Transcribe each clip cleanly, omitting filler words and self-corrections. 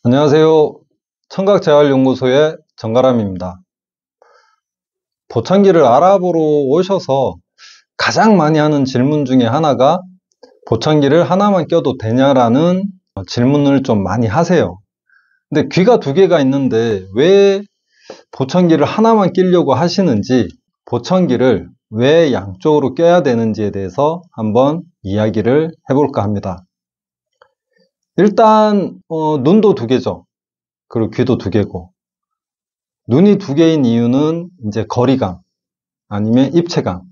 안녕하세요. 청각재활연구소의 정가람입니다. 보청기를 알아보러 오셔서 가장 많이 하는 질문 중에 하나가 보청기를 하나만 껴도 되냐라는 질문을 좀 많이 하세요. 근데 귀가 두 개가 있는데 왜 보청기를 하나만 끼려고 하시는지, 보청기를 왜 양쪽으로 껴야 되는지에 대해서 한번 이야기를 해볼까 합니다. 일단 눈도 두 개죠. 그리고 귀도 두 개고, 눈이 두 개인 이유는 이제 거리감 아니면 입체감,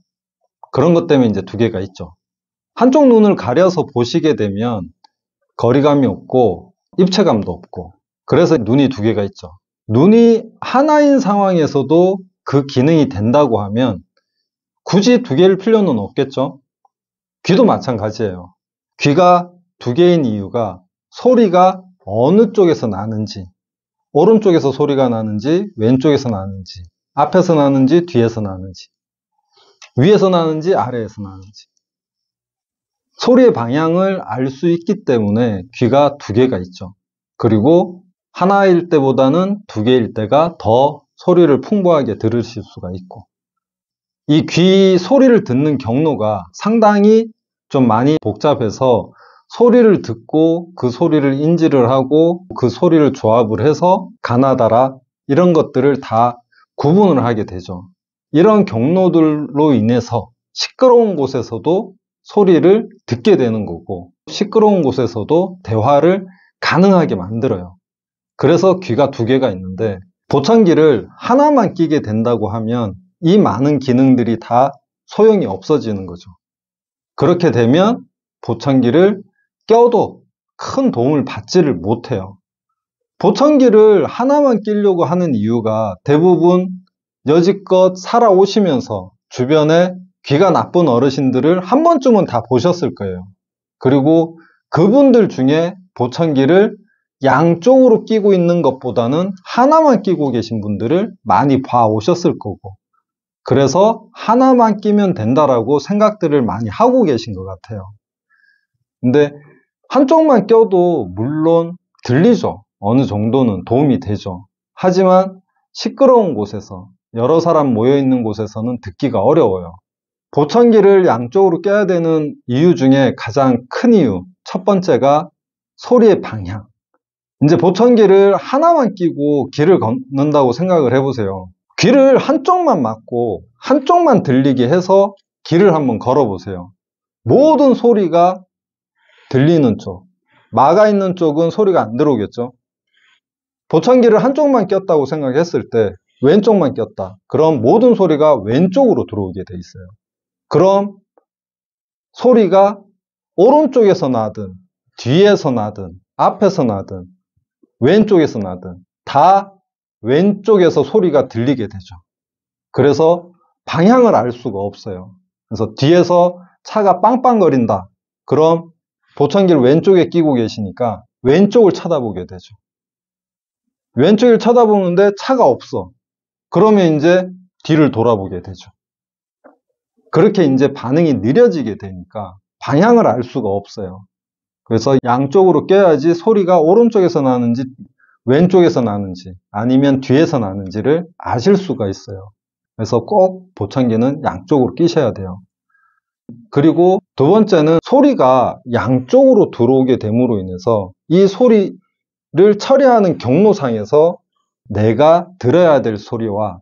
그런 것 때문에 이제 두 개가 있죠. 한쪽 눈을 가려서 보시게 되면 거리감이 없고 입체감도 없고, 그래서 눈이 두 개가 있죠. 눈이 하나인 상황에서도 그 기능이 된다고 하면 굳이 두 개일 필요는 없겠죠. 귀도 마찬가지예요. 귀가 두 개인 이유가 소리가 어느 쪽에서 나는지, 오른쪽에서 소리가 나는지 왼쪽에서 나는지, 앞에서 나는지 뒤에서 나는지, 위에서 나는지 아래에서 나는지, 소리의 방향을 알 수 있기 때문에 귀가 두 개가 있죠. 그리고 하나일 때보다는 두 개일 때가 더 소리를 풍부하게 들으실 수가 있고, 이 귀 소리를 듣는 경로가 상당히 좀 많이 복잡해서 소리를 듣고 그 소리를 인지를 하고 그 소리를 조합을 해서 가나다라 이런 것들을 다 구분을 하게 되죠. 이런 경로들로 인해서 시끄러운 곳에서도 소리를 듣게 되는 거고, 시끄러운 곳에서도 대화를 가능하게 만들어요. 그래서 귀가 두 개가 있는데, 보청기를 하나만 끼게 된다고 하면 이 많은 기능들이 다 소용이 없어지는 거죠. 그렇게 되면 보청기를 껴도 큰 도움을 받지를 못해요. 보청기를 하나만 끼려고 하는 이유가 대부분 여지껏 살아오시면서 주변에 귀가 나쁜 어르신들을 한 번쯤은 다 보셨을 거예요. 그리고 그분들 중에 보청기를 양쪽으로 끼고 있는 것보다는 하나만 끼고 계신 분들을 많이 봐오셨을 거고, 그래서 하나만 끼면 된다라고 생각들을 많이 하고 계신 것 같아요. 근데 한쪽만 껴도 물론 들리죠. 어느 정도는 도움이 되죠. 하지만 시끄러운 곳에서, 여러 사람 모여 있는 곳에서는 듣기가 어려워요. 보청기를 양쪽으로 껴야 되는 이유 중에 가장 큰 이유, 첫 번째가 소리의 방향. 이제 보청기를 하나만 끼고 길을 걷는다고 생각을 해보세요. 귀를 한쪽만 막고 한쪽만 들리게 해서 길을 한번 걸어보세요. 모든 소리가 들리는 쪽, 막아 있는 쪽은 소리가 안 들어오겠죠. 보청기를 한쪽만 꼈다고 생각했을 때 왼쪽만 꼈다. 그럼 모든 소리가 왼쪽으로 들어오게 돼 있어요. 그럼 소리가 오른쪽에서 나든 뒤에서 나든 앞에서 나든 왼쪽에서 나든 다 왼쪽에서 소리가 들리게 되죠. 그래서 방향을 알 수가 없어요. 그래서 뒤에서 차가 빵빵거린다. 그럼 보청기를 왼쪽에 끼고 계시니까 왼쪽을 쳐다보게 되죠. 왼쪽을 쳐다보는데 차가 없어. 그러면 이제 뒤를 돌아보게 되죠. 그렇게 이제 반응이 느려지게 되니까 방향을 알 수가 없어요. 그래서 양쪽으로 껴야지 소리가 오른쪽에서 나는지 왼쪽에서 나는지 아니면 뒤에서 나는지를 아실 수가 있어요. 그래서 꼭 보청기는 양쪽으로 끼셔야 돼요. 그리고 두 번째는 소리가 양쪽으로 들어오게 됨으로 인해서 이 소리를 처리하는 경로상에서 내가 들어야 될 소리와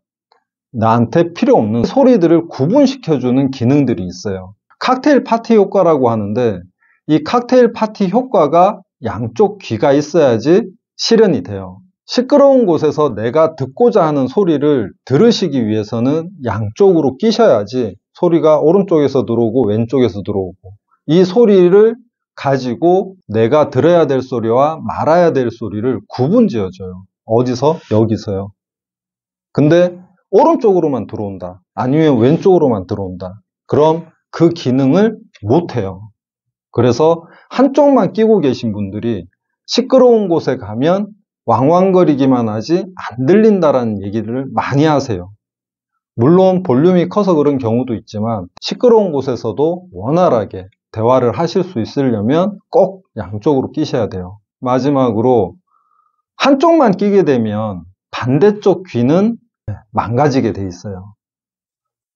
나한테 필요 없는 소리들을 구분시켜주는 기능들이 있어요. 칵테일 파티 효과라고 하는데, 이 칵테일 파티 효과가 양쪽 귀가 있어야지 실현이 돼요. 시끄러운 곳에서 내가 듣고자 하는 소리를 들으시기 위해서는 양쪽으로 끼셔야지 소리가 오른쪽에서 들어오고 왼쪽에서 들어오고, 이 소리를 가지고 내가 들어야 될 소리와 말아야 될 소리를 구분지어줘요. 어디서? 여기서요. 근데 오른쪽으로만 들어온다, 아니면 왼쪽으로만 들어온다, 그럼 그 기능을 못해요. 그래서 한쪽만 끼고 계신 분들이 시끄러운 곳에 가면 왕왕거리기만 하지 안 들린다라는 얘기를 많이 하세요. 물론 볼륨이 커서 그런 경우도 있지만 시끄러운 곳에서도 원활하게 대화를 하실 수 있으려면 꼭 양쪽으로 끼셔야 돼요. 마지막으로 한쪽만 끼게 되면 반대쪽 귀는 망가지게 돼 있어요.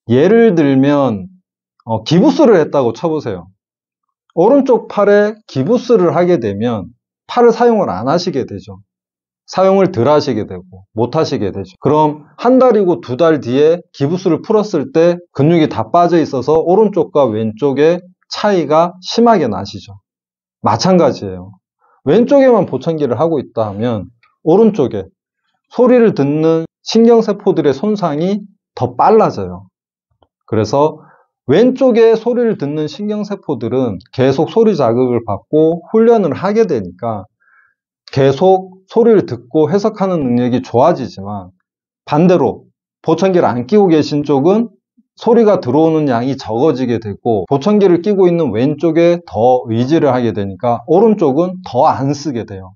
예를 들면 기부스를 했다고 쳐보세요. 오른쪽 팔에 기부스를 하게 되면 팔을 사용을 안 하시게 되죠. 사용을 덜 하시게 되고 못 하시게 되죠. 그럼 한 달이고 2달 뒤에 기부스를 풀었을 때 근육이 다 빠져 있어서 오른쪽과 왼쪽의 차이가 심하게 나시죠. 마찬가지예요. 왼쪽에만 보청기를 하고 있다 하면 오른쪽에 소리를 듣는 신경세포들의 손상이 더 빨라져요. 그래서 왼쪽에 소리를 듣는 신경세포들은 계속 소리 자극을 받고 훈련을 하게 되니까 계속 소리를 듣고 해석하는 능력이 좋아지지만 반대로 보청기를 안 끼고 계신 쪽은 소리가 들어오는 양이 적어지게 되고 보청기를 끼고 있는 왼쪽에 더 의지를 하게 되니까 오른쪽은 더 안 쓰게 돼요.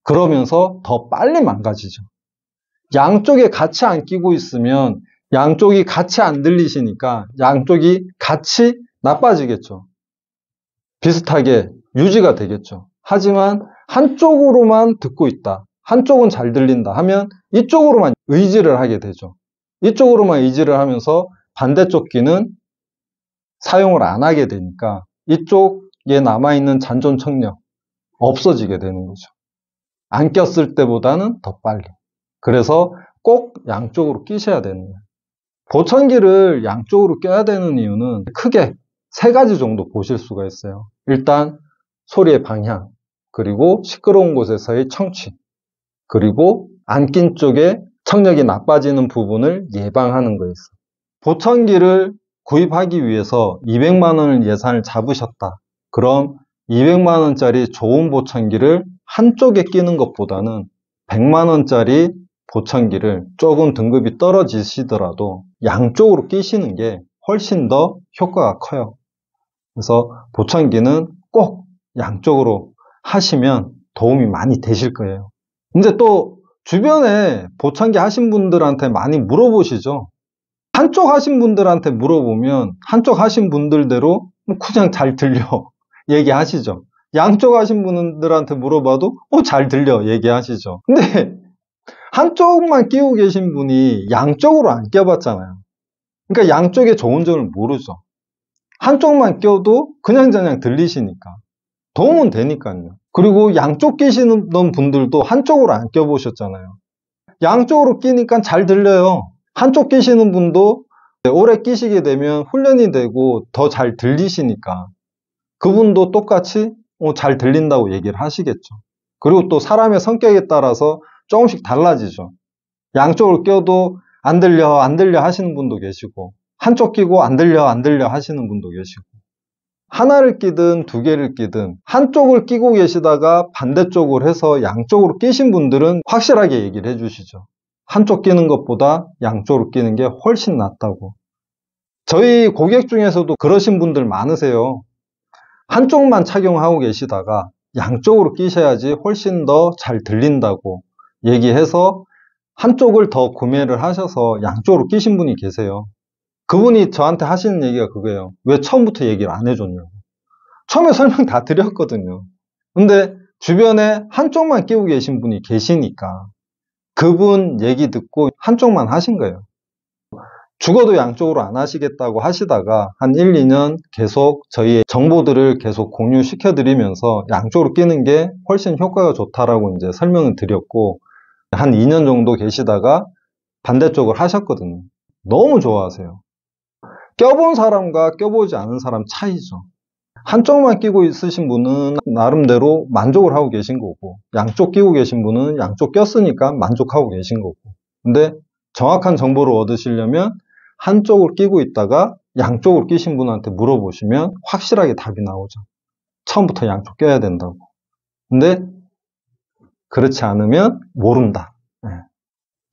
그러면서 더 빨리 망가지죠. 양쪽에 같이 안 끼고 있으면 양쪽이 같이 안 들리시니까 양쪽이 같이 나빠지겠죠. 비슷하게 유지가 되겠죠. 하지만 한쪽으로만 듣고 있다, 한쪽은 잘 들린다 하면 이쪽으로만 의지를 하게 되죠. 이쪽으로만 의지를 하면서 반대쪽 귀는 사용을 안 하게 되니까 이쪽에 남아있는 잔존 청력 없어지게 되는 거죠. 안 꼈을 때보다는 더 빨리. 그래서 꼭 양쪽으로 끼셔야 되는 거예요. 보청기를 양쪽으로 껴야 되는 이유는 크게 3가지 정도 보실 수가 있어요. 일단 소리의 방향, 그리고 시끄러운 곳에서의 청취, 그리고 안 낀 쪽에 청력이 나빠지는 부분을 예방하는 거였어요. 보청기를 구입하기 위해서 200만 원을 예산을 잡으셨다. 그럼 200만 원짜리 좋은 보청기를 한쪽에 끼는 것보다는 100만 원짜리 보청기를 조금 등급이 떨어지시더라도 양쪽으로 끼시는 게 훨씬 더 효과가 커요. 그래서 보청기는 꼭 양쪽으로 하시면 도움이 많이 되실 거예요. 근데 또 주변에 보청기 하신 분들한테 많이 물어보시죠. 한쪽 하신 분들한테 물어보면 한쪽 하신 분들대로 그냥 잘 들려 얘기하시죠. 양쪽 하신 분들한테 물어봐도 잘 들려 얘기하시죠. 근데 한쪽만 끼고 계신 분이 양쪽으로 안 껴봤잖아요. 그러니까 양쪽의 좋은 점을 모르죠. 한쪽만 껴도 그냥저냥 들리시니까 도움은 되니까요. 그리고 양쪽 끼시는 분들도 한쪽으로 안 껴보셨잖아요. 양쪽으로 끼니까 잘 들려요. 한쪽 끼시는 분도 오래 끼시게 되면 훈련이 되고 더 잘 들리시니까 그분도 똑같이 잘 들린다고 얘기를 하시겠죠. 그리고 또 사람의 성격에 따라서 조금씩 달라지죠. 양쪽을 껴도 안 들려 하시는 분도 계시고 한쪽 끼고 안 들려 하시는 분도 계시고 하나를 끼든 2개를 끼든 한쪽을 끼고 계시다가 반대쪽을 해서 양쪽으로 끼신 분들은 확실하게 얘기를 해주시죠. 한쪽 끼는 것보다 양쪽으로 끼는 게 훨씬 낫다고. 저희 고객 중에서도 그러신 분들 많으세요. 한쪽만 착용하고 계시다가 양쪽으로 끼셔야지 훨씬 더 잘 들린다고 얘기해서 한쪽을 더 구매를 하셔서 양쪽으로 끼신 분이 계세요. 그분이 저한테 하시는 얘기가 그거예요. 왜 처음부터 얘기를 안 해줬냐고. 처음에 설명 다 드렸거든요. 근데 주변에 한쪽만 끼고 계신 분이 계시니까 그분 얘기 듣고 한쪽만 하신 거예요. 죽어도 양쪽으로 안 하시겠다고 하시다가 한 1, 2년 계속 저희의 정보들을 계속 공유시켜 드리면서 양쪽으로 끼는 게 훨씬 효과가 좋다라고 이제 설명을 드렸고 한 2년 정도 계시다가 반대쪽을 하셨거든요. 너무 좋아하세요. 껴본 사람과 껴보지 않은 사람 차이죠. 한쪽만 끼고 있으신 분은 나름대로 만족을 하고 계신 거고 양쪽 끼고 계신 분은 양쪽 꼈으니까 만족하고 계신 거고 근데 정확한 정보를 얻으시려면 한쪽을 끼고 있다가 양쪽을 끼신 분한테 물어보시면 확실하게 답이 나오죠. 처음부터 양쪽 껴야 된다고. 근데 그렇지 않으면 모른다.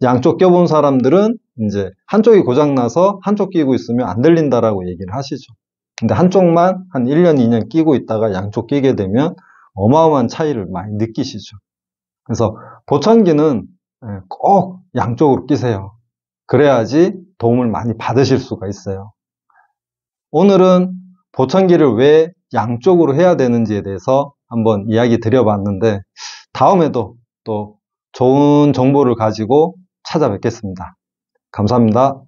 양쪽 껴본 사람들은 이제 한쪽이 고장나서 한쪽 끼고 있으면 안 들린다라고 얘기를 하시죠. 근데 한쪽만 한 1년, 2년 끼고 있다가 양쪽 끼게 되면 어마어마한 차이를 많이 느끼시죠. 그래서 보청기는 꼭 양쪽으로 끼세요. 그래야지 도움을 많이 받으실 수가 있어요. 오늘은 보청기를 왜 양쪽으로 해야 되는지에 대해서 한번 이야기 드려봤는데 다음에도 또 좋은 정보를 가지고 찾아뵙겠습니다. 감사합니다.